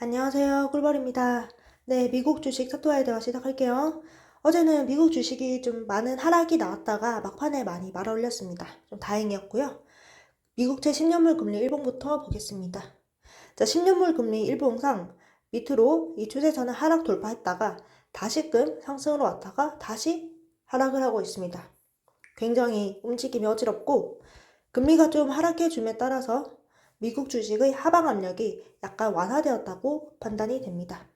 안녕하세요. 꿀벌입니다. 네, 미국 주식 차트와의 대화 시작할게요. 어제는 미국 주식이 좀 많은 하락이 나왔다가 막판에 많이 말아 올렸습니다. 좀 다행이었고요. 미국채 10년물 금리 일봉부터 보겠습니다. 자, 10년물 금리 일봉상 밑으로 이 추세선을 하락 돌파했다가 다시금 상승으로 왔다가 다시 하락을 하고 있습니다. 굉장히 움직임이 어지럽고 금리가 좀 하락해줌에 따라서 미국 주식의 하방 압력이 약간 완화되었다고 판단이 됩니다.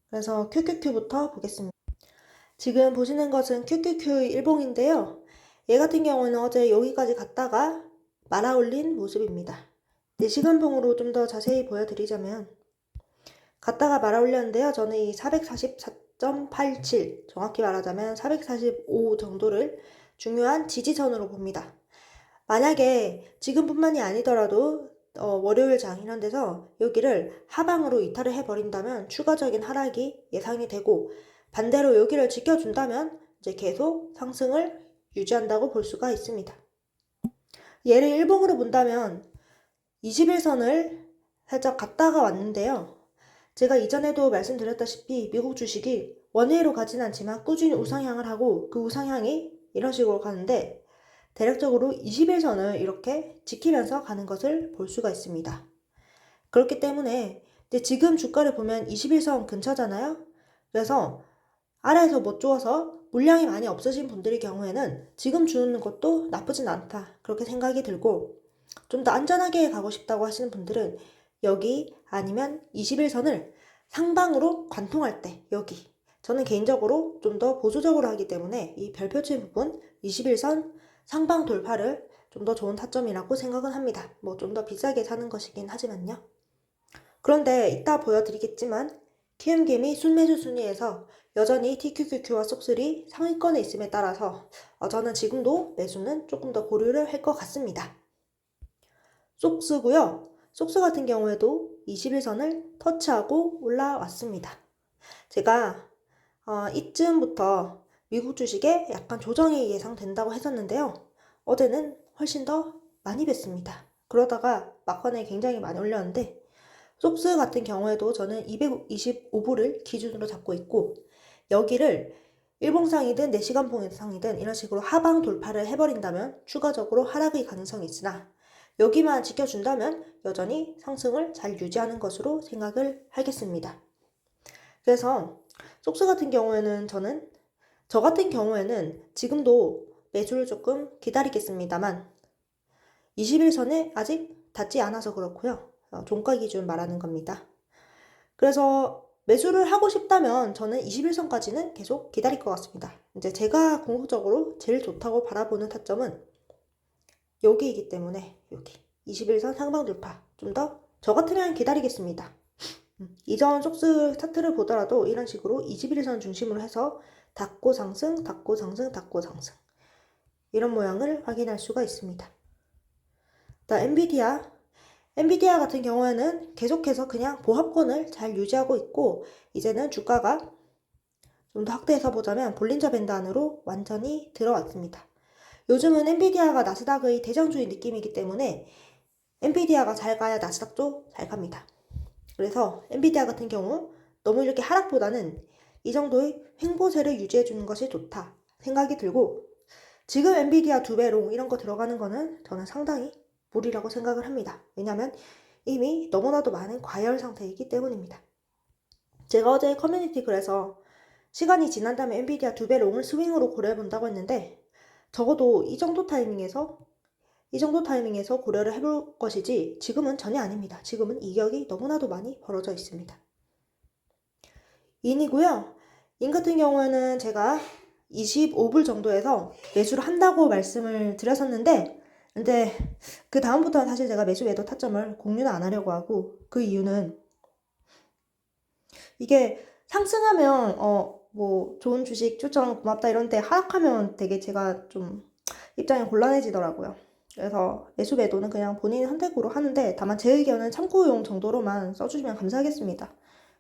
그래서 QQQ부터 보겠습니다. 지금 보시는 것은 QQQ의 일봉인데요. 얘 같은 경우는 어제 여기까지 갔다가 말아올린 모습입니다. 4시간봉으로 좀 더 자세히 보여드리자면 갔다가 말아올렸는데요. 저는 이 444.87 정확히 말하자면 445 정도를 중요한 지지선으로 봅니다. 만약에 지금뿐만이 아니더라도 월요일 장 이런 데서 여기를 하방으로 이탈을 해버린다면 추가적인 하락이 예상이 되고 반대로 여기를 지켜준다면 이제 계속 상승을 유지한다고 볼 수가 있습니다. 얘를 일봉으로 본다면 21선을 살짝 갔다가 왔는데요. 제가 이전에도 말씀드렸다시피 미국 주식이 원웨이로 가진 않지만 꾸준히 우상향을 하고 그 우상향이 이런 식으로 가는데 대략적으로 21선을 이렇게 지키면서 가는 것을 볼 수가 있습니다. 그렇기 때문에 지금 주가를 보면 21선 근처잖아요. 그래서 아래에서 못 주어서 물량이 많이 없으신 분들의 경우에는 지금 주는 것도 나쁘진 않다 그렇게 생각이 들고 좀 더 안전하게 가고 싶다고 하시는 분들은 여기 아니면 21선을 상방으로 관통할 때 여기 저는 개인적으로 좀 더 보수적으로 하기 때문에 이 별표치 부분 21선 상방 돌파를 좀 더 좋은 타점이라고 생각은 합니다. 뭐 좀 더 비싸게 사는 것이긴 하지만요. 그런데 이따 보여드리겠지만 QM김이 순매수 순위에서 여전히 TQQQ와 쏙3 상위권에 있음에 따라서 저는 지금도 매수는 조금 더 고려를 할 것 같습니다. 쏙스고요. 쏙스 같은 경우에도 21선을 터치하고 올라왔습니다. 제가 이쯤부터 미국 주식에 약간 조정이 예상된다고 했었는데요. 어제는 훨씬 더 많이 뵀습니다. 그러다가 막판에 굉장히 많이 올렸는데 쏙스 같은 경우에도 저는 225불을 기준으로 잡고 있고 여기를 일봉상이든 4시간봉상이든 이런 식으로 하방 돌파를 해버린다면 추가적으로 하락의 가능성이 있으나 여기만 지켜준다면 여전히 상승을 잘 유지하는 것으로 생각을 하겠습니다. 그래서 쏙스 같은 경우에는 저 같은 경우에는 지금도 매수를 조금 기다리겠습니다만 21선에 아직 닿지 않아서 그렇고요. 종가 기준 말하는 겁니다. 그래서 매수를 하고 싶다면 저는 21선까지는 계속 기다릴 것 같습니다. 이제 제가 궁극적으로 제일 좋다고 바라보는 타점은 여기이기 때문에 여기 21선 상방 돌파 좀 더 저 같으면 기다리겠습니다. 이전 쏙스 차트를 보더라도 이런 식으로 21선 중심으로 해서 닫고 상승, 닫고 상승, 닫고 상승 이런 모양을 확인할 수가 있습니다. 엔비디아 같은 경우에는 계속해서 그냥 보합권을 잘 유지하고 있고 이제는 주가가 좀 더 확대해서 보자면 볼린저 밴드 안으로 완전히 들어왔습니다. 요즘은 엔비디아가 나스닥의 대장주의 느낌이기 때문에 엔비디아가 잘 가야 나스닥도 잘 갑니다. 그래서 엔비디아 같은 경우 너무 이렇게 하락보다는 이 정도의 횡보세를 유지해주는 것이 좋다 생각이 들고 지금 엔비디아 2배롱 이런 거 들어가는 거는 저는 상당히 무리라고 생각을 합니다. 왜냐하면 이미 너무나도 많은 과열 상태이기 때문입니다. 제가 어제 커뮤니티 글에서 시간이 지난 다음에 엔비디아 2배롱을 스윙으로 고려해본다고 했는데 적어도 이 정도 타이밍에서 고려를 해볼 것이지 지금은 전혀 아닙니다. 지금은 이격이 너무나도 많이 벌어져 있습니다. 인이고요. 인 같은 경우에는 제가 25불 정도에서 매수를 한다고 말씀을 드렸었는데 근데 그 다음부터는 사실 제가 매수 매도 타점을 공유는 안 하려고 하고 그 이유는 이게 상승하면 뭐 좋은 주식 추천 고맙다 이런데 하락하면 되게 제가 좀 입장이 곤란해지더라고요. 그래서 매수 매도는 그냥 본인 선택으로 하는데 다만 제 의견은 참고용 정도로만 써주시면 감사하겠습니다.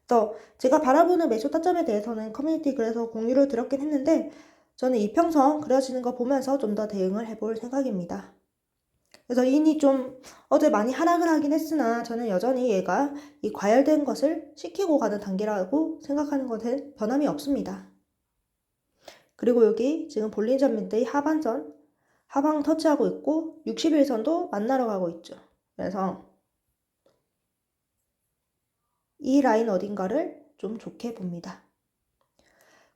그래서 제가 바라보는 매수 타점에 대해서는 커뮤니티 글에서 공유를 드렸긴 했는데 저는 이평선 그려지는 거 보면서 좀 더 대응을 해볼 생각입니다. 그래서 인이 좀 어제 많이 하락을 하긴 했으나 저는 여전히 얘가 이 과열된 것을 식히고 가는 단계라고 생각하는 것은 변함이 없습니다. 그리고 여기 지금 볼린전 밴드의 하방 터치하고 있고 60일선도 만나러 가고 있죠. 그래서 이 라인 어딘가를 좀 좋게 봅니다.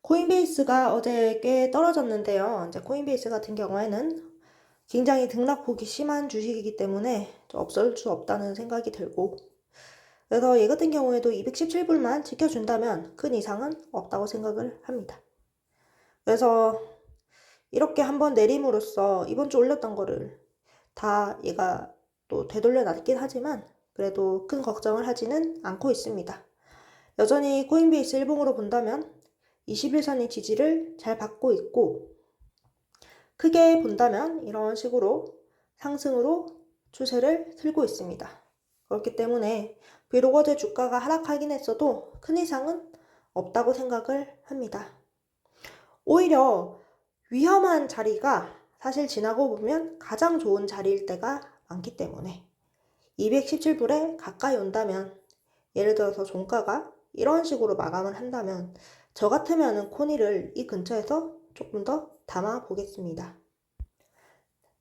코인베이스가 어제 꽤 떨어졌는데요. 이제 코인베이스 같은 경우에는 굉장히 등락폭이 심한 주식이기 때문에 없을 수 없다는 생각이 들고, 그래서 얘 같은 경우에도 217불만 지켜준다면 큰 이상은 없다고 생각을 합니다. 그래서 이렇게 한번 내림으로써 이번 주 올렸던 거를 다 얘가 또 되돌려 놨긴 하지만 그래도 큰 걱정을 하지는 않고 있습니다. 여전히 코인베이스 일봉으로 본다면 21선의 지지를 잘 받고 있고, 크게 본다면 이런 식으로 상승으로 추세를 틀고 있습니다. 그렇기 때문에 비록 어제 주가가 하락하긴 했어도 큰 이상은 없다고 생각을 합니다. 오히려 위험한 자리가 사실 지나고 보면 가장 좋은 자리일 때가 많기 때문에 217불에 가까이 온다면, 예를 들어서 종가가 이런 식으로 마감을 한다면 저 같으면은 코니를 이 근처에서 조금 더 담아 보겠습니다.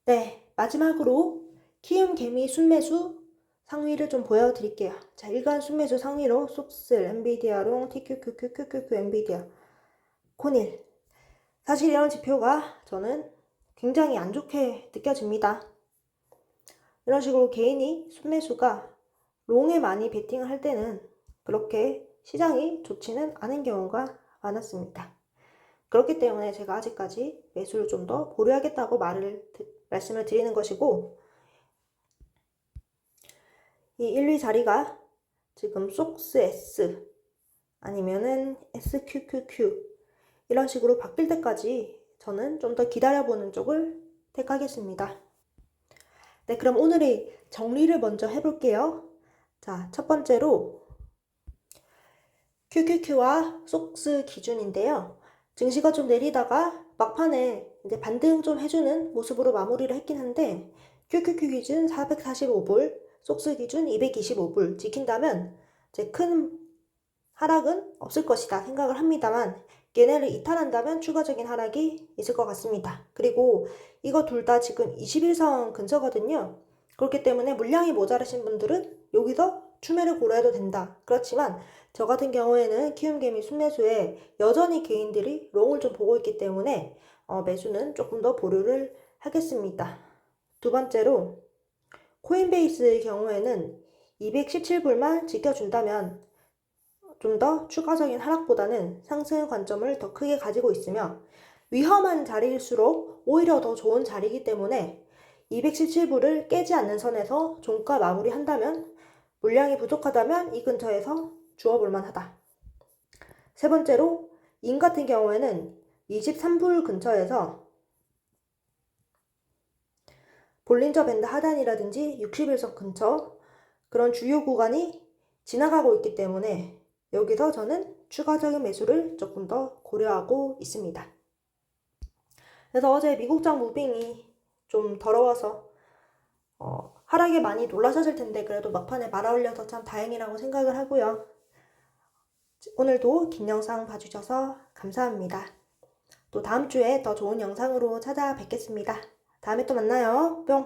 네, 마지막으로 키움 개미 순매수 상위를 좀 보여드릴게요. 자, 일간 순매수 상위로 속슬, 엔비디아롱, TQQQQQ, 엔비디아, 코닐. 사실 이런 지표가 저는 굉장히 안 좋게 느껴집니다. 이런 식으로 개인이 순매수가 롱에 많이 베팅을 할 때는 그렇게 시장이 좋지는 않은 경우가 많았습니다. 그렇기 때문에 제가 아직까지 매수를 좀 더 보류하겠다고 말씀을 드리는 것이고, 이 1, 2 자리가 지금 속스 S 아니면은 SQQQ 이런 식으로 바뀔 때까지 저는 좀 더 기다려보는 쪽을 택하겠습니다. 네, 그럼 오늘의 정리를 먼저 해볼게요. 자, 첫 번째로 QQQ와 속스 기준인데요. 증시가 좀 내리다가 막판에 이제 반등 좀 해주는 모습으로 마무리를 했긴 한데, QQQ 기준 445불, 속스 기준 225불 지킨다면 이제 큰 하락은 없을 것이다 생각을 합니다만, 얘네를 이탈한다면 추가적인 하락이 있을 것 같습니다. 그리고 이거 둘 다 지금 21선 근처거든요. 그렇기 때문에 물량이 모자라신 분들은 여기서 추매를 고려해도 된다. 그렇지만 저 같은 경우에는 키움개미 순매수에 여전히 개인들이 롱을 좀 보고 있기 때문에 매수는 조금 더 보류를 하겠습니다. 두 번째로 코인베이스의 경우에는 217불만 지켜준다면 좀 더 추가적인 하락보다는 상승 관점을 더 크게 가지고 있으며, 위험한 자리일수록 오히려 더 좋은 자리이기 때문에 217불을 깨지 않는 선에서 종가 마무리한다면, 물량이 부족하다면 이 근처에서 주워볼 만하다. 세 번째로 인 같은 경우에는 23불 근처에서 볼린저 밴드 하단이라든지 60일선 근처 그런 주요 구간이 지나가고 있기 때문에 여기서 저는 추가적인 매수를 조금 더 고려하고 있습니다. 그래서 어제 미국장 무빙이 좀 더러워서 하락에 많이 놀라셨을 텐데 그래도 막판에 말아올려서 참 다행이라고 생각을 하고요. 오늘도 긴 영상 봐주셔서 감사합니다. 또 다음 주에 더 좋은 영상으로 찾아뵙겠습니다. 다음에 또 만나요. 뿅!